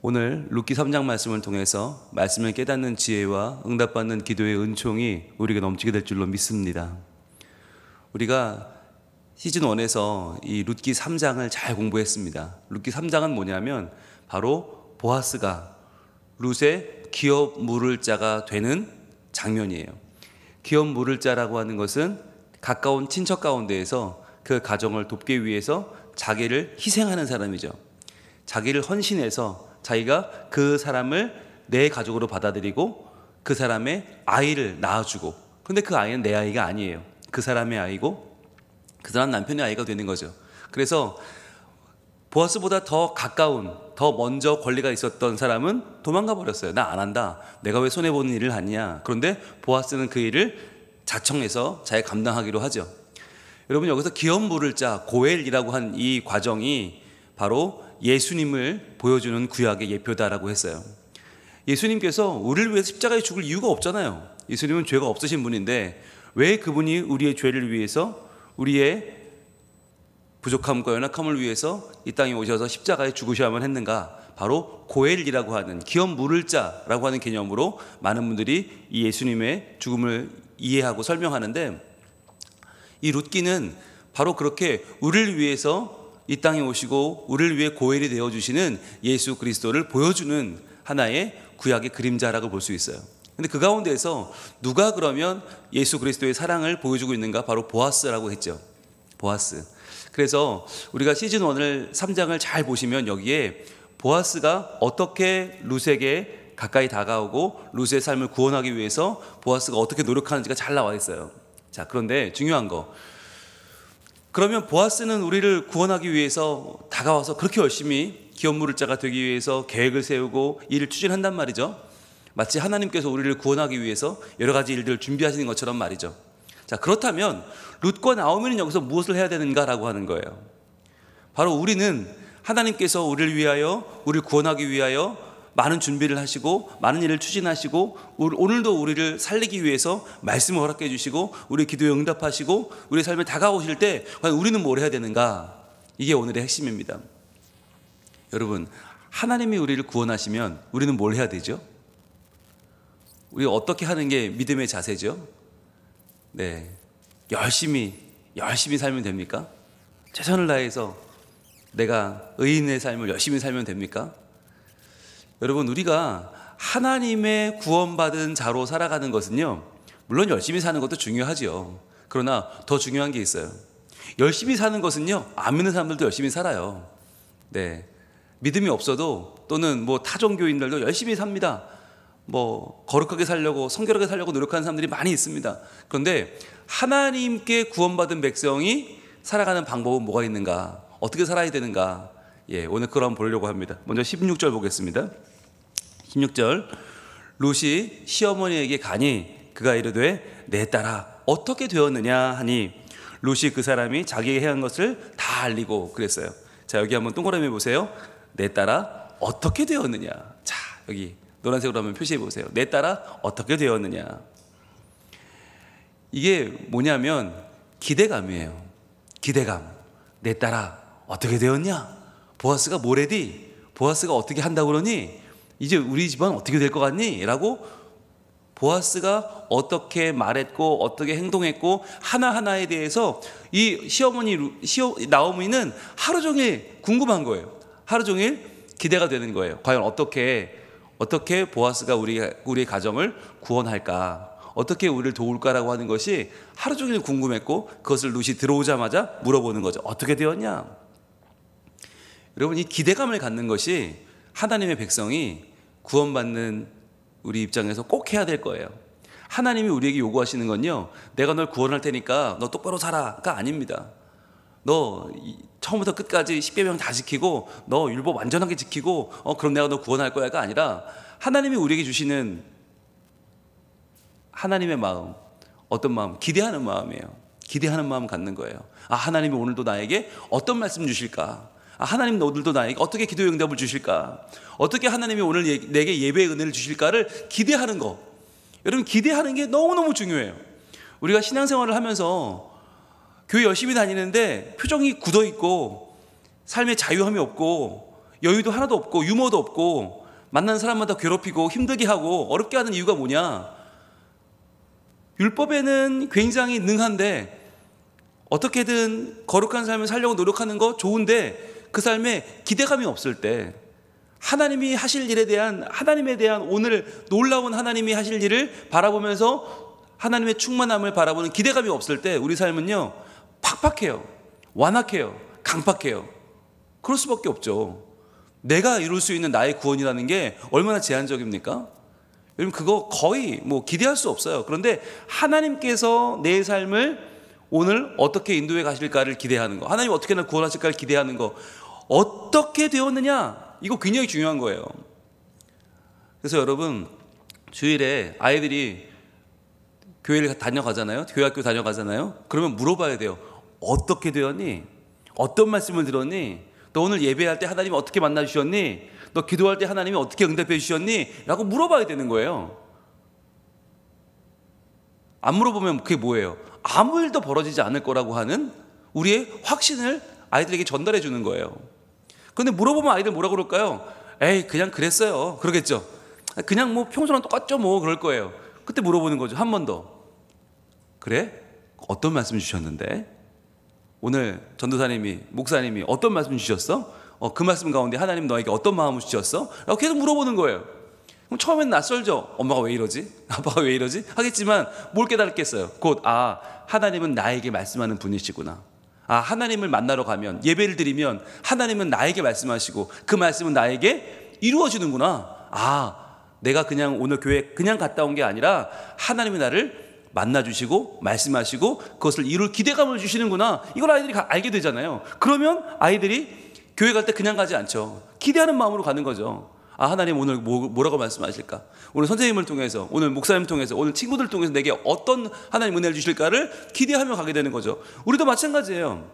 오늘 룻기 3장 말씀을 통해서 말씀을 깨닫는 지혜와 응답받는 기도의 은총이 우리에게 넘치게 될 줄로 믿습니다. 우리가 시즌 1에서 이 룻기 3장을 잘 공부했습니다. 룻기 3장은 뭐냐면 바로 보아스가 룻의 기업 물을 자가 되는 장면이에요. 기업 물을 자라고 하는 것은 가까운 친척 가운데에서 그 가정을 돕기 위해서 자기를 희생하는 사람이죠. 자기를 헌신해서 자기가 그 사람을 내 가족으로 받아들이고 그 사람의 아이를 낳아주고, 근데 그 아이는 내 아이가 아니에요. 그 사람의 아이고 그 사람 남편의 아이가 되는 거죠. 그래서 보아스보다 더 가까운, 더 먼저 권리가 있었던 사람은 도망가 버렸어요. 나 안 한다. 내가 왜 손해보는 일을 하냐. 그런데 보아스는 그 일을 자청해서 잘 감당하기로 하죠. 여러분, 여기서 기업 물을 자 고엘이라고 한 이 과정이 바로 예수님을 보여주는 구약의 예표다라고 했어요. 예수님께서 우리를 위해서 십자가에 죽을 이유가 없잖아요. 예수님은 죄가 없으신 분인데 왜 그분이 우리의 죄를 위해서, 우리의 부족함과 연약함을 위해서 이 땅에 오셔서 십자가에 죽으셔야만 했는가? 바로 고엘이라고 하는 기업 물을 자라고 하는 개념으로 많은 분들이 이 예수님의 죽음을 이해하고 설명하는데, 이 룻기는 바로 그렇게 우리를 위해서 이 땅에 오시고 우리를 위해 고엘이 되어주시는 예수 그리스도를 보여주는 하나의 구약의 그림자라고 볼 수 있어요. 근데 그 가운데에서 누가 그러면 예수 그리스도의 사랑을 보여주고 있는가? 바로 보아스라고 했죠. 보아스. 그래서 우리가 시즌 1을 3장을 잘 보시면 여기에 보아스가 어떻게 룻에게 가까이 다가오고 룻의 삶을 구원하기 위해서 보아스가 어떻게 노력하는지가 잘 나와 있어요. 자, 그런데 중요한 거, 그러면 보아스는 우리를 구원하기 위해서 다가와서 그렇게 열심히 기업 물을 자가 되기 위해서 계획을 세우고 일을 추진한단 말이죠. 마치 하나님께서 우리를 구원하기 위해서 여러 가지 일들을 준비하시는 것처럼 말이죠. 자, 그렇다면 룻과 나오미는 여기서 무엇을 해야 되는가라고 하는 거예요. 바로 우리는 하나님께서 우리를 위하여, 우리를 구원하기 위하여 많은 준비를 하시고 많은 일을 추진하시고 오늘도 우리를 살리기 위해서 말씀을 허락해 주시고 우리 기도에 응답하시고 우리 삶에 다가오실 때 과연 우리는 뭘 해야 되는가? 이게 오늘의 핵심입니다. 여러분, 하나님이 우리를 구원하시면 우리는 뭘 해야 되죠? 우리가 어떻게 하는 게 믿음의 자세죠? 네, 열심히 살면 됩니까? 최선을 다해서 내가 의인의 삶을 열심히 살면 됩니까? 여러분, 우리가 하나님의 구원받은 자로 살아가는 것은요, 물론 열심히 사는 것도 중요하죠. 그러나 더 중요한 게 있어요. 열심히 사는 것은요, 안 믿는 사람들도 열심히 살아요. 네, 믿음이 없어도, 또는 뭐 타종교인들도 열심히 삽니다. 뭐 거룩하게 살려고, 성결하게 살려고 노력하는 사람들이 많이 있습니다. 그런데 하나님께 구원받은 백성이 살아가는 방법은 뭐가 있는가? 어떻게 살아야 되는가? 예, 오늘 그걸 한번 보려고 합니다. 먼저 16절 보겠습니다. 16절, 룻이 시어머니에게 가니 그가 이르되 내 딸아 어떻게 되었느냐 하니 룻이 그 사람이 자기에게 행한 것을 다 알리고 그랬어요. 자, 여기 한번 동그라미 보세요. 내 딸아 어떻게 되었느냐. 자, 여기 노란색으로 한번 표시해 보세요. 내 딸아 어떻게 되었느냐. 이게 뭐냐면 기대감이에요. 기대감. 내 딸아 어떻게 되었냐. 보아스가 뭐래디? 보아스가 어떻게 한다고 그러니? 이제 우리 집안 어떻게 될 것 같니? 라고 보아스가 어떻게 말했고 어떻게 행동했고 하나하나에 대해서 이 나오미는 하루 종일 궁금한 거예요. 하루 종일 기대가 되는 거예요. 과연 어떻게 보아스가 우리의 가정을 구원할까? 어떻게 우리를 도울까라고 하는 것이 하루 종일 궁금했고, 그것을 룻이 들어오자마자 물어보는 거죠. 어떻게 되었냐? 여러분, 이 기대감을 갖는 것이 하나님의 백성이 구원받는 우리 입장에서 꼭 해야 될 거예요. 하나님이 우리에게 요구하시는 건요, 내가 널 구원할 테니까 너 똑바로 살아가 아닙니다. 너 처음부터 끝까지 십계명 다 지키고 너 율법 완전하게 지키고 그럼 내가 너 구원할 거야가 아니라, 하나님이 우리에게 주시는 하나님의 마음, 어떤 마음? 기대하는 마음이에요. 기대하는 마음 갖는 거예요. 아, 하나님이 오늘도 나에게 어떤 말씀 주실까? 아, 하나님 오늘도 나에게 어떻게 기도의 응답을 주실까? 어떻게 하나님이 오늘 내게 예배의 은혜를 주실까를 기대하는 거. 여러분, 기대하는 게 너무너무 중요해요. 우리가 신앙생활을 하면서 교회 열심히 다니는데 표정이 굳어있고 삶에 자유함이 없고 여유도 하나도 없고 유머도 없고 만나는 사람마다 괴롭히고 힘들게 하고 어렵게 하는 이유가 뭐냐? 율법에는 굉장히 능한데 어떻게든 거룩한 삶을 살려고 노력하는 거 좋은데 그 삶에 기대감이 없을 때, 하나님이 하실 일에 대한, 하나님에 대한 오늘 놀라운 하나님이 하실 일을 바라보면서 하나님의 충만함을 바라보는 기대감이 없을 때 우리 삶은요 팍팍해요, 완악해요, 강팍해요. 그럴 수밖에 없죠. 내가 이룰 수 있는 나의 구원이라는 게 얼마나 제한적입니까? 여러분 그거 거의 기대할 수 없어요. 그런데 하나님께서 내 삶을 오늘 어떻게 인도해 가실까를 기대하는 거, 하나님 어떻게 나 구원하실까를 기대하는 거, 어떻게 되었느냐, 이거 굉장히 중요한 거예요. 그래서 여러분 주일에 아이들이 교회를 다녀가잖아요. 교회 학교 다녀가잖아요. 그러면 물어봐야 돼요. 어떻게 되었니? 어떤 말씀을 들었니? 너 오늘 예배할 때 하나님 어떻게 만나주셨니? 너 기도할 때 하나님이 어떻게 응답해 주셨니? 라고 물어봐야 되는 거예요. 안 물어보면 그게 뭐예요? 아무 일도 벌어지지 않을 거라고 하는 우리의 확신을 아이들에게 전달해 주는 거예요. 그런데 물어보면 아이들 뭐라고 그럴까요? 에이 그냥 그랬어요. 그러겠죠. 그냥 평소랑 똑같죠 그럴 거예요. 그때 물어보는 거죠. 한 번 더. 그래? 어떤 말씀 주셨는데? 오늘 전도사님이, 목사님이 어떤 말씀 주셨어? 그 말씀 가운데 하나님 너에게 어떤 마음을 주셨어? 라고 계속 물어보는 거예요. 그럼 처음엔 낯설죠. 엄마가 왜 이러지? 아빠가 왜 이러지? 하겠지만 뭘 깨달았겠어요? 곧 하나님은 나에게 말씀하는 분이시구나. 하나님을 만나러 가면, 예배를 드리면 하나님은 나에게 말씀하시고 그 말씀은 나에게 이루어지는구나. 내가 그냥 오늘 교회 그냥 갔다 온 게 아니라 하나님이 나를 만나주시고 말씀하시고 그것을 이룰 기대감을 주시는구나. 이걸 아이들이 알게 되잖아요. 그러면 아이들이 교회 갈 때 그냥 가지 않죠. 기대하는 마음으로 가는 거죠. 하나님 오늘 뭐라고 말씀하실까? 오늘 선생님을 통해서, 오늘 목사님을 통해서, 오늘 친구들을 통해서 내게 어떤 하나님 은혜를 주실까를 기대하며 가게 되는 거죠. 우리도 마찬가지예요.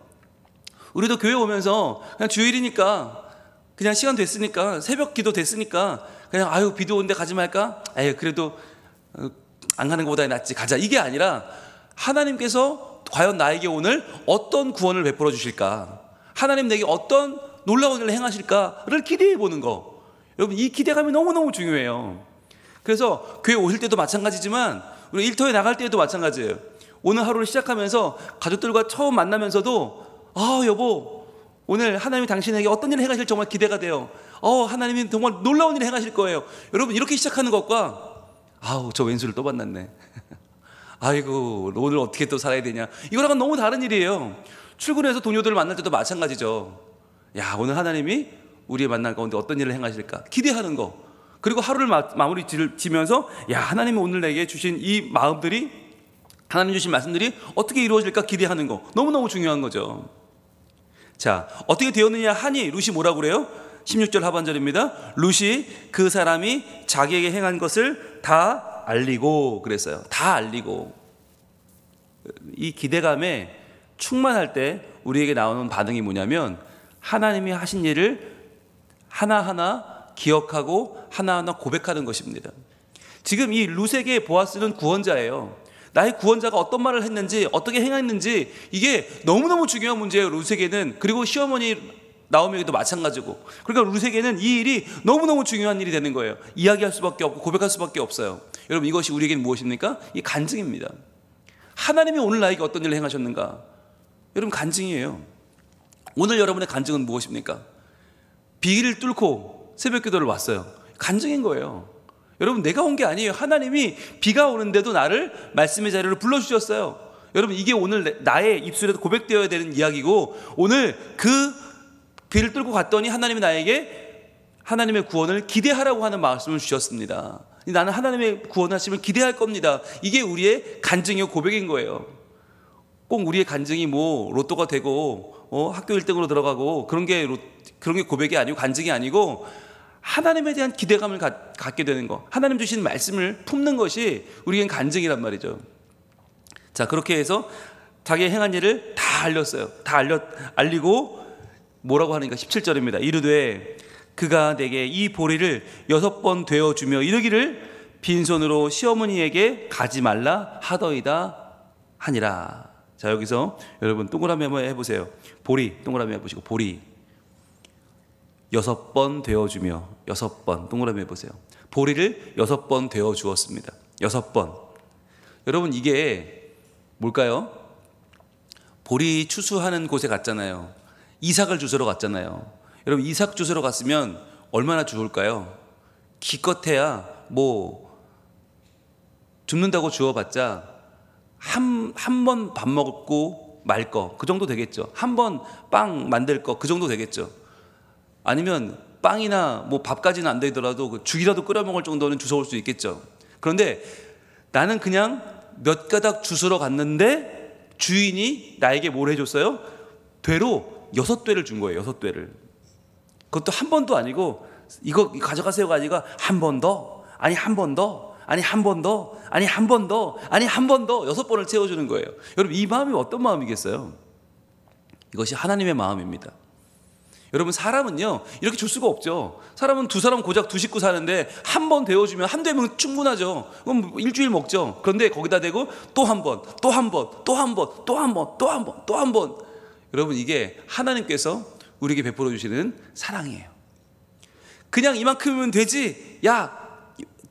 우리도 교회 오면서 그냥 주일이니까, 그냥 시간 됐으니까, 새벽 기도 됐으니까 그냥 비도 오는데 가지 말까? 그래도 안 가는 것보다 낫지, 가자. 이게 아니라 하나님께서 과연 나에게 오늘 어떤 구원을 베풀어 주실까? 하나님 내게 어떤 놀라운 일을 행하실까를 기대해 보는 거. 여러분 이 기대감이 너무너무 중요해요. 그래서 교회 오실 때도 마찬가지지만 우리 일터에 나갈 때도 마찬가지예요. 오늘 하루를 시작하면서 가족들과 처음 만나면서도 여보 오늘 하나님이 당신에게 어떤 일을 행하실 정말 기대가 돼요. 하나님이 정말 놀라운 일을 행하실 거예요. 여러분 이렇게 시작하는 것과 저 왼수를 또 만났네. 아이고 오늘 어떻게 또 살아야 되냐, 이거랑은 너무 다른 일이에요. 출근해서 동료들을 만날 때도 마찬가지죠. 오늘 하나님이 우리의 만날 가운데 어떤 일을 행하실까 기대하는 거. 그리고 하루를 마무리 지면서 하나님이 오늘 내게 주신 이 마음들이, 하나님 주신 말씀들이 어떻게 이루어질까 기대하는 거. 너무너무 중요한 거죠. 자, 어떻게 되었느냐 하니 룻이 뭐라고 그래요? 16절 하반절입니다. 룻이 그 사람이 자기에게 행한 것을 다 알리고 그랬어요. 다 알리고. 이 기대감에 충만할 때 우리에게 나오는 반응이 뭐냐면 하나님이 하신 일을 하나하나 기억하고 하나하나 고백하는 것입니다. 지금 이 룻에게 보아스는 구원자예요. 나의 구원자가 어떤 말을 했는지, 어떻게 행했는지, 이게 너무너무 중요한 문제예요, 룻에게는. 그리고 시어머니 나오미에게도 마찬가지고. 그러니까 룻에게는 이 일이 너무너무 중요한 일이 되는 거예요. 이야기할 수밖에 없고 고백할 수밖에 없어요. 여러분 이것이 우리에게는 무엇입니까? 이 간증입니다. 하나님이 오늘 나에게 어떤 일을 행하셨는가? 여러분 간증이에요. 오늘 여러분의 간증은 무엇입니까? 비를 뚫고 새벽 기도를 왔어요. 간증인 거예요. 여러분 내가 온 게 아니에요. 하나님이 비가 오는데도 나를 말씀의 자리로 불러주셨어요. 여러분 이게 오늘 나의 입술에도 고백되어야 되는 이야기고, 오늘 그 비를 뚫고 갔더니 하나님이 나에게 하나님의 구원을 기대하라고 하는 말씀을 주셨습니다. 나는 하나님의 구원하심을 기대할 겁니다. 이게 우리의 간증이고 고백인 거예요. 꼭 우리의 간증이 로또가 되고 학교 1등으로 들어가고 그런 게 고백이 아니고 간증이 아니고, 하나님에 대한 기대감을 갖게 되는 거, 하나님 주신 말씀을 품는 것이 우리에겐 간증이란 말이죠. 자, 그렇게 해서 자기의 행한 일을 다 알렸어요. 다 알리고 뭐라고 하니까 17절입니다. 이르되 그가 내게 이 보리를 6번 되어주며 이르기를 빈손으로 시어머니에게 가지 말라 하더이다 하니라. 자, 여기서 여러분 동그라미 한번 해보세요. 보리, 동그라미 해보시고 보리. 6번 되어주며, 6번 동그라미 해보세요. 보리를 6번 되어주었습니다. 6번. 여러분, 이게 뭘까요? 보리 추수하는 곳에 갔잖아요. 이삭을 주스러 갔잖아요. 여러분, 이삭 주스러 갔으면 얼마나 좋을까요? 기껏해야 줍는다고 주어봤자 한 번 밥 먹고 말 거, 그 정도 되겠죠. 한 번 빵 만들 거, 그 정도 되겠죠. 아니면 빵이나 밥까지는 안 되더라도 그 죽이라도 끓여 먹을 정도는 주워올 수 있겠죠. 그런데 나는 그냥 몇 가닥 주스러 갔는데 주인이 나에게 뭘 해줬어요? 되로 6되를 준 거예요. 6되를. 그것도 한 번도 아니고 이거 가져가세요가 아니라 한 번 더, 아니 한 번 더, 아니 한 번 더, 아니 한 번 더, 아니 한 번 더, 6번을 채워주는 거예요. 여러분, 이 마음이 어떤 마음이겠어요? 이것이 하나님의 마음입니다. 여러분, 사람은요 이렇게 줄 수가 없죠. 사람은 두 사람 고작 두 식구 사는데 한 번 데워주면 한 되면 충분하죠. 그럼 일주일 먹죠. 그런데 거기다 대고 또 한 번, 또 한 번, 또 한 번, 또 한 번, 또 한 번, 또 한 번. 여러분, 이게 하나님께서 우리에게 베풀어 주시는 사랑이에요. 그냥 이만큼이면 되지, 야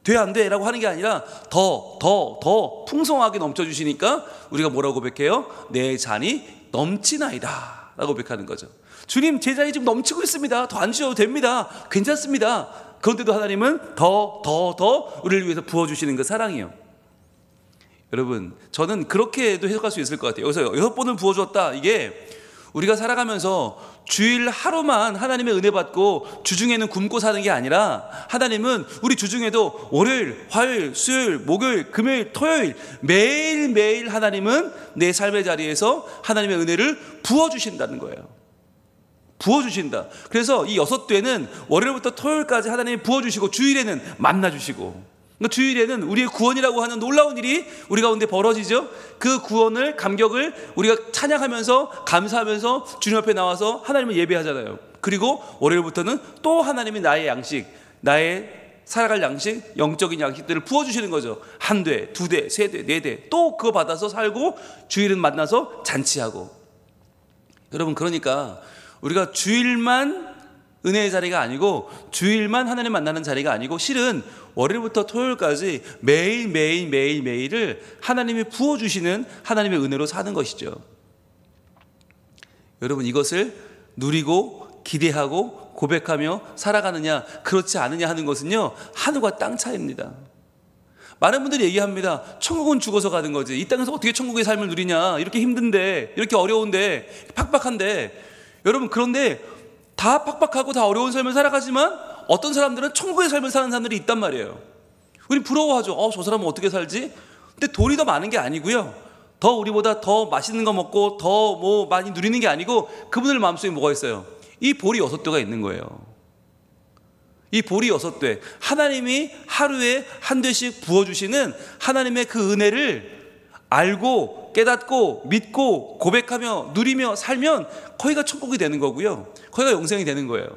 돼 안 돼 라고 하는 게 아니라 더 풍성하게 넘쳐주시니까 우리가 뭐라고 고백해요? 내 잔이 넘치나이다 라고 고백하는 거죠. 주님, 제 잔이 지금 넘치고 있습니다. 더 안 주셔도 됩니다. 괜찮습니다. 그런데도 하나님은 더 우리를 위해서 부어주시는 그 사랑이에요. 여러분, 저는 그렇게도 해석할 수 있을 것 같아요. 여기서 6번을 부어주었다, 이게 우리가 살아가면서 주일 하루만 하나님의 은혜 받고 주중에는 굶고 사는 게 아니라 하나님은 우리 주중에도 월요일, 화요일, 수요일, 목요일, 금요일, 토요일 매일매일 하나님은 내 삶의 자리에서 하나님의 은혜를 부어주신다는 거예요. 부어주신다. 그래서 이 6되는 월요일부터 토요일까지 하나님이 부어주시고 주일에는 만나주시고, 그러니까 주일에는 우리의 구원이라고 하는 놀라운 일이 우리 가운데 벌어지죠. 그 구원을, 감격을 우리가 찬양하면서 감사하면서 주님 앞에 나와서 하나님을 예배하잖아요. 그리고 월요일부터는 또 하나님이 나의 양식, 나의 살아갈 양식, 영적인 양식들을 부어주시는 거죠. 1되, 2대, 3대, 4대 또 그거 받아서 살고 주일은 만나서 잔치하고. 여러분, 그러니까 우리가 주일만 은혜의 자리가 아니고 주일만 하나님 만나는 자리가 아니고 실은 월요일부터 토요일까지 매일을 하나님이 부어주시는 하나님의 은혜로 사는 것이죠. 여러분, 이것을 누리고 기대하고 고백하며 살아가느냐 그렇지 않느냐 하는 것은요, 하늘과 땅 차이입니다. 많은 분들이 얘기합니다. 천국은 죽어서 가는 거지, 이 땅에서 어떻게 천국의 삶을 누리냐, 이렇게 힘든데, 이렇게 어려운데, 팍팍한데. 여러분, 그런데 다 팍팍하고 다 어려운 삶을 살아가지만 어떤 사람들은 천국의 삶을 사는 사람들이 있단 말이에요. 우리 부러워하죠. 저 사람은 어떻게 살지? 근데 돈이 더 많은 게 아니고요, 더 우리보다 더 맛있는 거 먹고 더 많이 누리는 게 아니고 그분들 마음속에 뭐가 있어요? 이 보리 6되가 있는 거예요. 이 보리 6되, 하나님이 하루에 1되씩 부어주시는 하나님의 그 은혜를 알고 깨닫고 믿고 고백하며 누리며 살면 거기가 천국이 되는 거고요, 거기가 영생이 되는 거예요.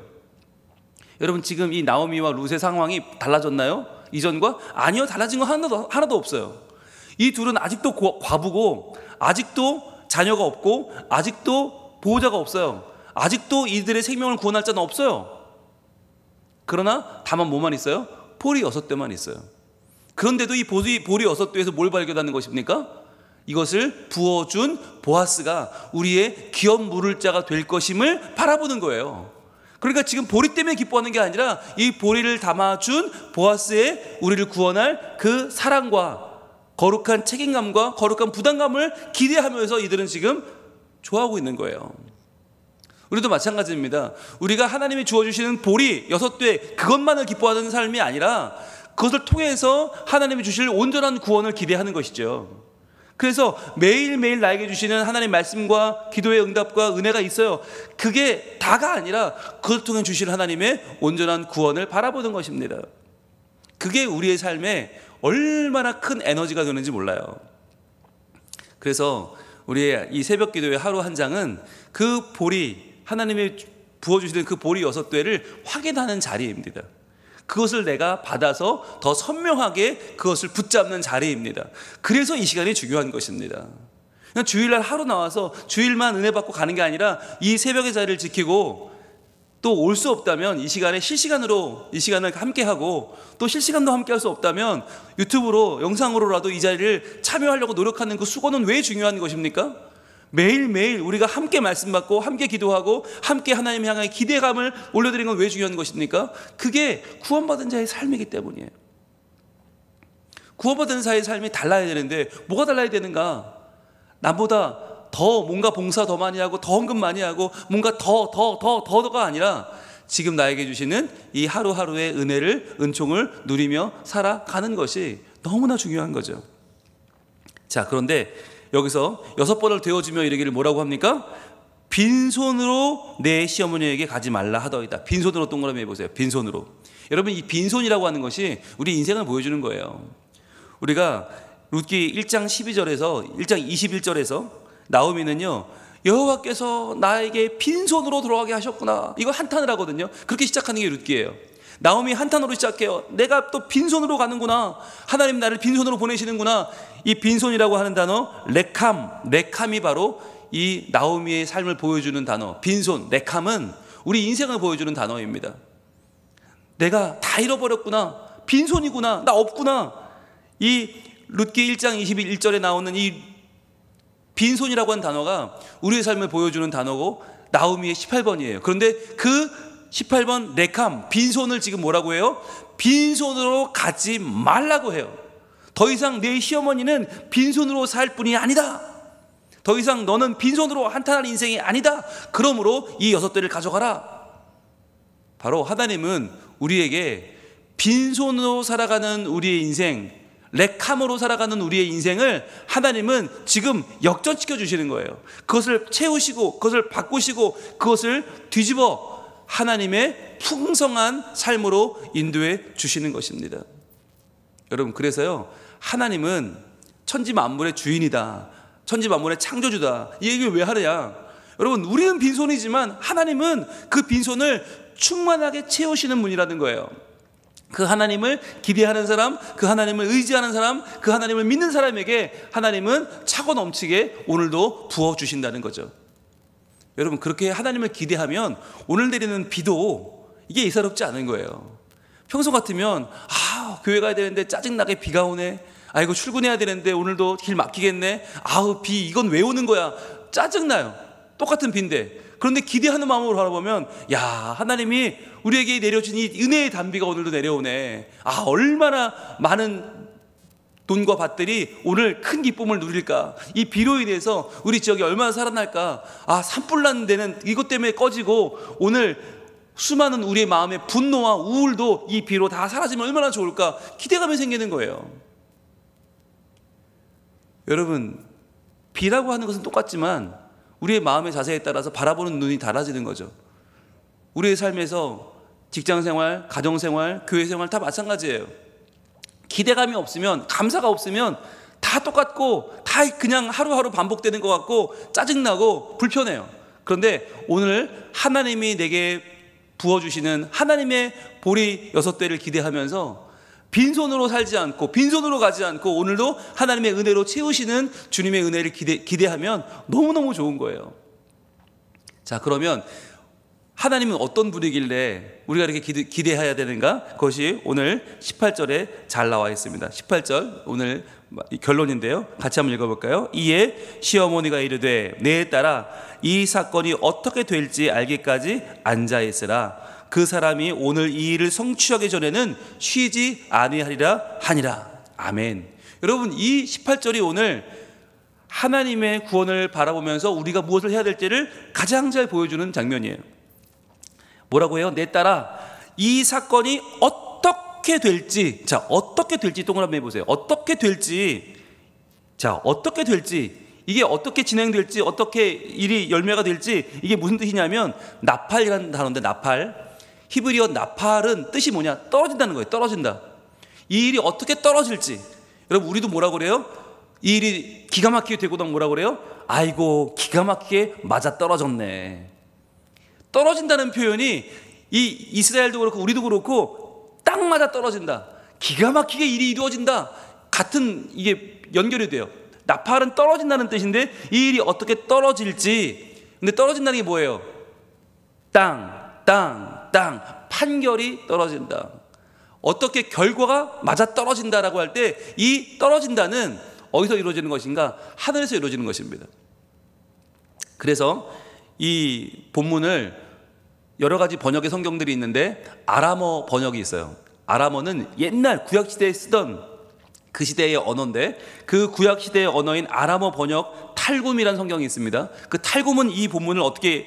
여러분, 지금 이 나오미와 룻의 상황이 달라졌나요? 이전과? 아니요, 달라진 거 하나도 없어요. 이 둘은 아직도 과부고, 아직도 자녀가 없고, 아직도 보호자가 없어요. 아직도 이들의 생명을 구원할 자는 없어요. 그러나 다만 뭐만 있어요? 보리 6되만 있어요. 그런데도 이 보리 6되에서 뭘 발견하는 것입니까? 이것을 부어준 보아스가 우리의 기업 물을 자가 될 것임을 바라보는 거예요. 그러니까 지금 보리 때문에 기뻐하는 게 아니라 이 보리를 담아준 보아스의 우리를 구원할 그 사랑과 거룩한 책임감과 거룩한 부담감을 기대하면서 이들은 지금 좋아하고 있는 거예요. 우리도 마찬가지입니다. 우리가 하나님이 주어주시는 보리 6되 그것만을 기뻐하는 삶이 아니라 그것을 통해서 하나님이 주실 온전한 구원을 기대하는 것이죠. 그래서 매일매일 나에게 주시는 하나님의 말씀과 기도의 응답과 은혜가 있어요. 그게 다가 아니라 그걸 통해 주실 하나님의 온전한 구원을 바라보는 것입니다. 그게 우리의 삶에 얼마나 큰 에너지가 되는지 몰라요. 그래서 우리의 이 새벽 기도의 하루 한 장은 그 보리, 하나님이 부어주시는 그 보리 6되를 확인하는 자리입니다. 그것을 내가 받아서 더 선명하게 그것을 붙잡는 자리입니다. 그래서 이 시간이 중요한 것입니다. 그냥 주일날 하루 나와서 주일만 은혜 받고 가는 게 아니라 이 새벽의 자리를 지키고 또 올 수 없다면 이 시간에 실시간으로 이 시간을 함께하고, 또 실시간도 함께할 수 없다면 유튜브로 영상으로라도 이 자리를 참여하려고 노력하는 그 수고는 왜 중요한 것입니까? 매일매일 우리가 함께 말씀 받고 함께 기도하고 함께 하나님 향하여 기대감을 올려드리는 건 왜 중요한 것입니까? 그게 구원받은 자의 삶이기 때문이에요. 구원받은 자의 삶이 달라야 되는데 뭐가 달라야 되는가? 나보다 더 뭔가 봉사 더 많이 하고 더 헌금 많이 하고 뭔가 더가 아니라 지금 나에게 주시는 이 하루하루의 은혜를, 은총을 누리며 살아가는 것이 너무나 중요한 거죠. 자, 그런데 여기서 6번을 되어주며 이르기를 뭐라고 합니까? 빈손으로 내 시어머니에게 가지 말라 하더이다. 빈손으로 동그라미 해보세요. 빈손으로. 여러분, 이 빈손이라고 하는 것이 우리 인생을 보여주는 거예요. 우리가 룻기 1장 12절에서 1장 21절에서 나오미는요, 여호와께서 나에게 빈손으로 돌아가게 하셨구나, 이거 한탄을 하거든요. 그렇게 시작하는 게 룻기예요. 나오미 한탄으로 시작해요. 내가 또 빈손으로 가는구나, 하나님 나를 빈손으로 보내시는구나. 이 빈손이라고 하는 단어 레캄이 바로 이 나오미의 삶을 보여주는 단어. 빈손, 레캄은 우리 인생을 보여주는 단어입니다. 내가 다 잃어버렸구나, 빈손이구나, 나 없구나. 이 룻기 1장 21절에 나오는 이 빈손이라고 하는 단어가 우리의 삶을 보여주는 단어고 나오미의 18번이에요. 그런데 그 18번 레캄, 빈손을 지금 뭐라고 해요? 빈손으로 가지 말라고 해요. 더 이상 내 시어머니는 빈손으로 살 뿐이 아니다. 더 이상 너는 빈손으로 한탄할 인생이 아니다. 그러므로 이 6대를 가져가라. 바로 하나님은 우리에게 빈손으로 살아가는 우리의 인생, 레캄으로 살아가는 우리의 인생을 하나님은 지금 역전시켜 주시는 거예요. 그것을 채우시고 그것을 바꾸시고 그것을 뒤집어 하나님의 풍성한 삶으로 인도해 주시는 것입니다. 여러분, 그래서요, 하나님은 천지 만물의 주인이다, 천지 만물의 창조주다, 이 얘기를 왜 하느냐? 여러분, 우리는 빈손이지만 하나님은 그 빈손을 충만하게 채우시는 분이라는 거예요. 그 하나님을 기대하는 사람, 그 하나님을 의지하는 사람, 그 하나님을 믿는 사람에게 하나님은 차고 넘치게 오늘도 부어주신다는 거죠. 여러분, 그렇게 하나님을 기대하면 오늘 내리는 비도 이게 예사롭지 않은 거예요. 평소 같으면 교회 가야 되는데 짜증나게 비가 오네, 이거 출근해야 되는데 오늘도 길 막히겠네, 비 이건 왜 오는 거야, 짜증나요. 똑같은 비인데. 그런데 기대하는 마음으로 바라보면, 하나님이 우리에게 내려준 이 은혜의 단비가 오늘도 내려오네. 얼마나 많은 돈과 밭들이 오늘 큰 기쁨을 누릴까. 이 비로 인해서 우리 지역이 얼마나 살아날까. 산불 나는 데는 이것 때문에 꺼지고 오늘 수많은 우리의 마음의 분노와 우울도 이 비로 다 사라지면 얼마나 좋을까. 기대감이 생기는 거예요. 여러분, 비라고 하는 것은 똑같지만 우리의 마음의 자세에 따라서 바라보는 눈이 달라지는 거죠. 우리의 삶에서 직장생활, 가정생활, 교회생활 다 마찬가지예요. 기대감이 없으면, 감사가 없으면 다 똑같고 다 그냥 하루하루 반복되는 것 같고 짜증나고 불편해요. 그런데 오늘 하나님이 내게 부어주시는 하나님의 보리 6대를 기대하면서 빈손으로 살지 않고 빈손으로 가지 않고 오늘도 하나님의 은혜로 채우시는 주님의 은혜를 기대하면 너무너무 좋은 거예요. 자, 그러면 하나님은 어떤 분이길래 우리가 이렇게 기대해야 되는가? 그것이 오늘 18절에 잘 나와 있습니다. 18절 오늘 결론인데요, 같이 한번 읽어볼까요? 이에 시어머니가 이르되 내 딸아, 이 사건이 어떻게 될지 알기까지 앉아있으라. 그 사람이 오늘 이 일을 성취하기 전에는 쉬지 아니하리라 하니라. 아멘. 여러분, 이 18절이 오늘 하나님의 구원을 바라보면서 우리가 무엇을 해야 될지를 가장 잘 보여주는 장면이에요. 뭐라고 해요? 내 딸아, 이 사건이 어떻게 될지. 자, 어떻게 될지 동그라미 해보세요. 어떻게 될지. 자, 어떻게 될지, 이게 어떻게 진행될지, 어떻게 일이 열매가 될지, 이게 무슨 뜻이냐면 나팔이라는 단어인데, 나팔, 히브리어 나팔은 뜻이 뭐냐? 떨어진다는 거예요. 떨어진다. 이 일이 어떻게 떨어질지. 여러분, 우리도 뭐라고 그래요? 이 일이 기가 막히게 되고 나면 뭐라고 그래요? 아이고, 기가 막히게 맞아 떨어졌네. 떨어진다는 표현이 이 이스라엘도 그렇고 우리도 그렇고 딱 맞아 떨어진다, 기가 막히게 일이 이루어진다, 같은 이게 연결이 돼요. 나팔은 떨어진다는 뜻인데 이 일이 어떻게 떨어질지. 근데 떨어진다는 게 뭐예요? 땅 판결이 떨어진다. 어떻게 결과가 맞아 떨어진다라고 할 때 이 떨어진다는 어디서 이루어지는 것인가? 하늘에서 이루어지는 것입니다. 그래서 이 본문을 여러 가지 번역의 성경들이 있는데 아람어 번역이 있어요. 아람어는 옛날 구약시대에 쓰던 그 시대의 언어인데 그 구약시대의 언어인 아람어 번역 탈굼이라는 성경이 있습니다. 그 탈굼은 이 본문을 어떻게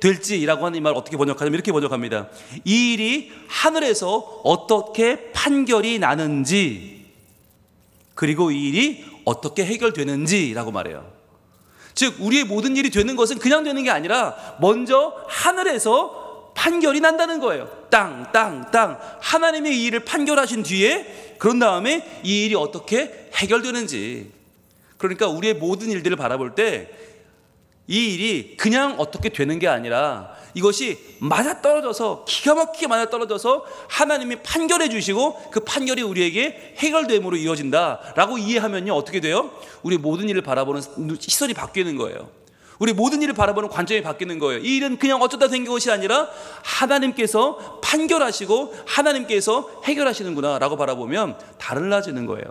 될지라고 하는 이 말 어떻게 번역하냐면 이렇게 번역합니다. 이 일이 하늘에서 어떻게 판결이 나는지 그리고 이 일이 어떻게 해결되는지라고 말해요. 즉 우리의 모든 일이 되는 것은 그냥 되는 게 아니라 먼저 하늘에서 판결이 난다는 거예요. 땅 하나님이 이 일을 판결하신 뒤에 그런 다음에 이 일이 어떻게 해결되는지. 그러니까 우리의 모든 일들을 바라볼 때 이 일이 그냥 어떻게 되는 게 아니라 이것이 맞아떨어져서 기가 막히게 맞아떨어져서 하나님이 판결해 주시고 그 판결이 우리에게 해결됨으로 이어진다라고 이해하면요 어떻게 돼요? 우리 모든 일을 바라보는 시선이 바뀌는 거예요. 우리 모든 일을 바라보는 관점이 바뀌는 거예요. 이 일은 그냥 어쩌다 생긴 것이 아니라 하나님께서 판결하시고 하나님께서 해결하시는구나 라고 바라보면 달라지는 거예요.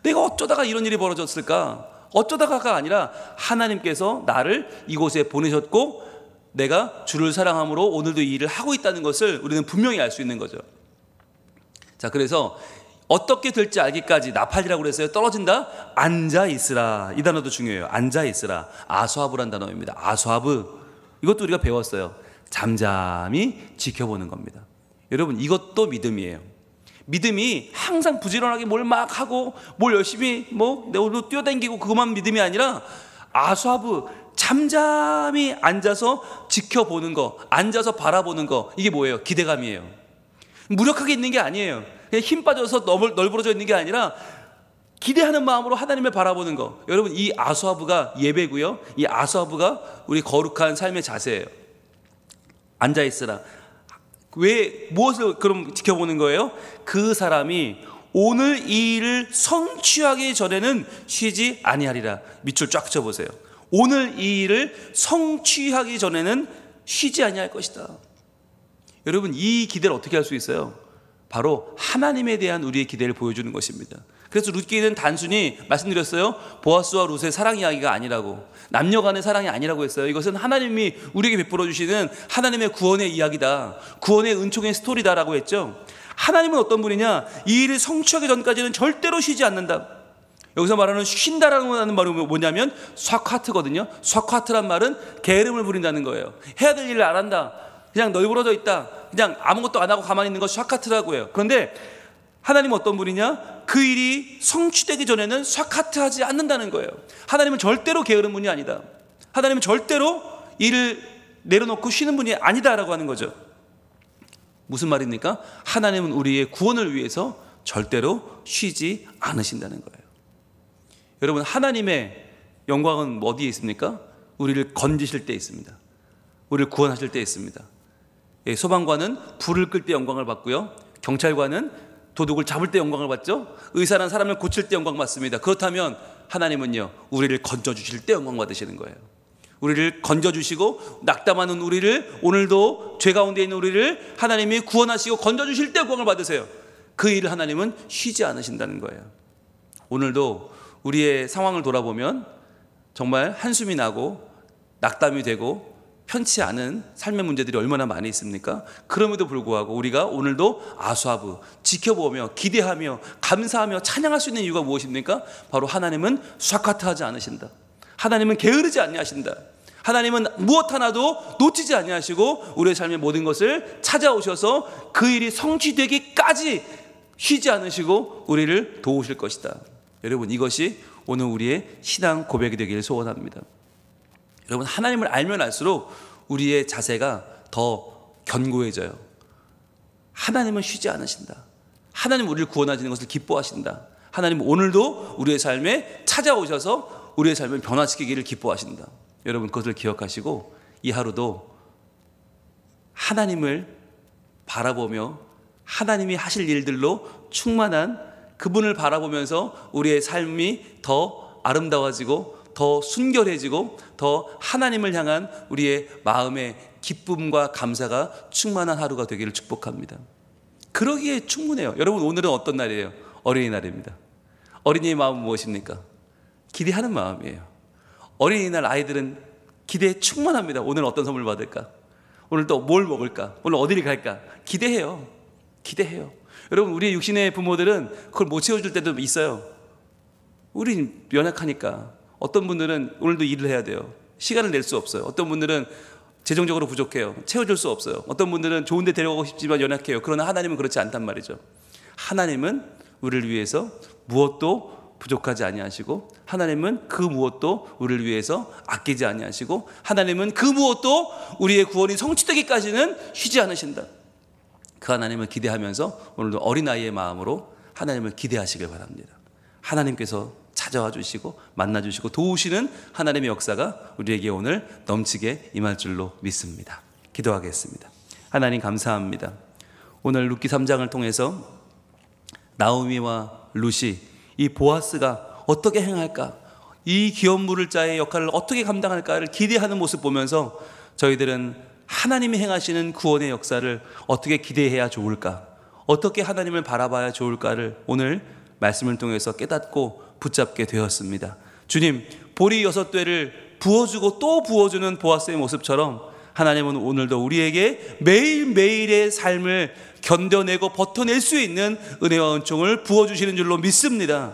내가 어쩌다가 이런 일이 벌어졌을까? 어쩌다가가 아니라 하나님께서 나를 이곳에 보내셨고 내가 주를 사랑함으로 오늘도 이 일을 하고 있다는 것을 우리는 분명히 알 수 있는 거죠. 자, 그래서 어떻게 될지 알기까지 나팔이라고 그랬어요. 떨어진다? 앉아있으라. 이 단어도 중요해요. 앉아있으라. 아수아브란 단어입니다. 아수아브. 이것도 우리가 배웠어요. 잠잠히 지켜보는 겁니다. 여러분 이것도 믿음이에요. 믿음이 항상 부지런하게 뭘 막 하고 뭘 열심히 내오로 뛰어다니고 그것만 믿음이 아니라 아수아브 잠잠히 앉아서 지켜보는 거, 앉아서 바라보는 거, 이게 뭐예요? 기대감이에요. 무력하게 있는 게 아니에요. 그냥 힘 빠져서 널브러져 있는 게 아니라 기대하는 마음으로 하나님을 바라보는 거. 여러분 이 아수아브가 예배고요. 이 아수아브가 우리 거룩한 삶의 자세예요. 앉아있으라. 왜 무엇을 그럼 지켜보는 거예요? 그 사람이 오늘 이 일을 성취하기 전에는 쉬지 아니하리라. 밑줄 쫙 쳐보세요. 오늘 이 일을 성취하기 전에는 쉬지 아니할 것이다. 여러분 이 기대를 어떻게 할 수 있어요? 바로 하나님에 대한 우리의 기대를 보여주는 것입니다. 그래서 룻기는 단순히 말씀드렸어요. 보아스와 룻의 사랑 이야기가 아니라고, 남녀 간의 사랑이 아니라고 했어요. 이것은 하나님이 우리에게 베풀어 주시는 하나님의 구원의 이야기다, 구원의 은총의 스토리다라고 했죠. 하나님은 어떤 분이냐? 이 일을 성취하기 전까지는 절대로 쉬지 않는다. 여기서 말하는 쉰다라는 말은 뭐냐면 쇠카트거든요. 쇠카트란 말은 게으름을 부린다는 거예요. 해야 될 일을 안 한다, 그냥 널브러져 있다, 그냥 아무것도 안 하고 가만히 있는 것 쇠카트라고 해요. 그런데 하나님은 어떤 분이냐? 그 일이 성취되기 전에는 쇠카트하지 않는다는 거예요. 하나님은 절대로 게으른 분이 아니다. 하나님은 절대로 일을 내려놓고 쉬는 분이 아니다라고 하는 거죠. 무슨 말입니까? 하나님은 우리의 구원을 위해서 절대로 쉬지 않으신다는 거예요. 여러분 하나님의 영광은 어디에 있습니까? 우리를 건지실 때 있습니다. 우리를 구원하실 때 있습니다. 소방관은 불을 끌 때 영광을 받고요, 경찰관은 도둑을 잡을 때 영광을 받죠. 의사는 사람을 고칠 때 영광 받습니다. 그렇다면 하나님은요 우리를 건져주실 때 영광 받으시는 거예요. 우리를 건져주시고 낙담하는 우리를, 오늘도 죄 가운데 있는 우리를 하나님이 구원하시고 건져주실 때 영광을 받으세요. 그 일을 하나님은 쉬지 않으신다는 거예요. 오늘도 우리의 상황을 돌아보면 정말 한숨이 나고 낙담이 되고 편치 않은 삶의 문제들이 얼마나 많이 있습니까? 그럼에도 불구하고 우리가 오늘도 아수아브 지켜보며 기대하며 감사하며 찬양할 수 있는 이유가 무엇입니까? 바로 하나님은 쇠카트하지 않으신다. 하나님은 게으르지 아니하신다. 하나님은 무엇 하나도 놓치지 아니하시고 우리의 삶의 모든 것을 찾아오셔서 그 일이 성취되기까지 쉬지 않으시고 우리를 도우실 것이다. 여러분 이것이 오늘 우리의 신앙 고백이 되기를 소원합니다. 여러분 하나님을 알면 알수록 우리의 자세가 더 견고해져요. 하나님은 쉬지 않으신다. 하나님 우리를 구원하시는 것을 기뻐하신다. 하나님은 오늘도 우리의 삶에 찾아오셔서 우리의 삶을 변화시키기를 기뻐하신다. 여러분 그것을 기억하시고 이 하루도 하나님을 바라보며 하나님이 하실 일들로 충만한 그분을 바라보면서 우리의 삶이 더 아름다워지고 더 순결해지고 더 하나님을 향한 우리의 마음의 기쁨과 감사가 충만한 하루가 되기를 축복합니다. 그러기에 충분해요. 여러분, 오늘은 어떤 날이에요? 어린이날입니다. 어린이의 마음은 무엇입니까? 기대하는 마음이에요. 어린이날 아이들은 기대에 충만합니다. 오늘 어떤 선물 받을까? 오늘 또 뭘 먹을까? 오늘 어디를 갈까? 기대해요. 기대해요. 여러분, 우리 육신의 부모들은 그걸 못 채워줄 때도 있어요. 우린 연약하니까. 어떤 분들은 오늘도 일을 해야 돼요. 시간을 낼 수 없어요. 어떤 분들은 재정적으로 부족해요. 채워줄 수 없어요. 어떤 분들은 좋은 데 데려가고 싶지만 연약해요. 그러나 하나님은 그렇지 않단 말이죠. 하나님은 우리를 위해서 무엇도 부족하지 아니하시고, 하나님은 그 무엇도 우리를 위해서 아끼지 아니하시고, 하나님은 그 무엇도 우리의 구원이 성취되기까지는 쉬지 않으신다. 그 하나님을 기대하면서 오늘도 어린아이의 마음으로 하나님을 기대하시길 바랍니다. 하나님께서 찾아와 주시고 만나 주시고 도우시는 하나님의 역사가 우리에게 오늘 넘치게 임할 줄로 믿습니다. 기도하겠습니다. 하나님, 감사합니다. 오늘 룻기 3장을 통해서 나오미와 룻이 이 보아스가 어떻게 행할까, 이 기업 물을 자의 역할을 어떻게 감당할까를 기대하는 모습 보면서 저희들은 하나님이 행하시는 구원의 역사를 어떻게 기대해야 좋을까, 어떻게 하나님을 바라봐야 좋을까를 오늘 말씀을 통해서 깨닫고 붙잡게 되었습니다. 주님, 보리 6대를 부어주고 또 부어주는 보아스의 모습처럼 하나님은 오늘도 우리에게 매일매일의 삶을 견뎌내고 버텨낼 수 있는 은혜와 은총을 부어주시는 줄로 믿습니다.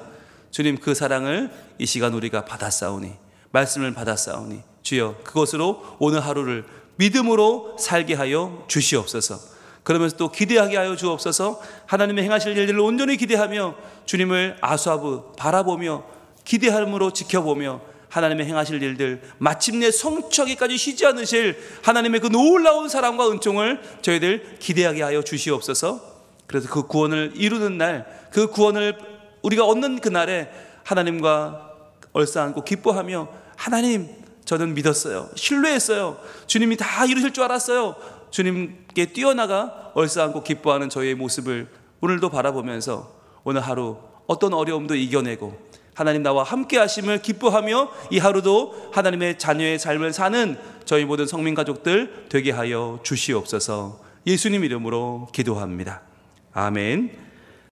주님, 그 사랑을 이 시간 우리가 받았사오니, 말씀을 받았사오니 주여 그것으로 오늘 하루를 믿음으로 살게 하여 주시옵소서. 그러면서 또 기대하게 하여 주옵소서. 하나님의 행하실 일들을 온전히 기대하며 주님을 아수아부 바라보며 기대함으로 지켜보며 하나님의 행하실 일들 마침내 성취하기까지 쉬지 않으실 하나님의 그 놀라운 사랑과 은총을 저희들 기대하게 하여 주시옵소서. 그래서 그 구원을 이루는 날, 그 구원을 우리가 얻는 그날에 하나님과 얼싸안고 기뻐하며, 하나님, 저는 믿었어요. 신뢰했어요. 주님이 다 이루실 줄 알았어요. 주님께 뛰어나가 얼싸안고 기뻐하는 저희의 모습을 오늘도 바라보면서 오늘 하루 어떤 어려움도 이겨내고 하나님 나와 함께 하심을 기뻐하며 이 하루도 하나님의 자녀의 삶을 사는 저희 모든 성민 가족들 되게 하여 주시옵소서. 예수님 이름으로 기도합니다. 아멘.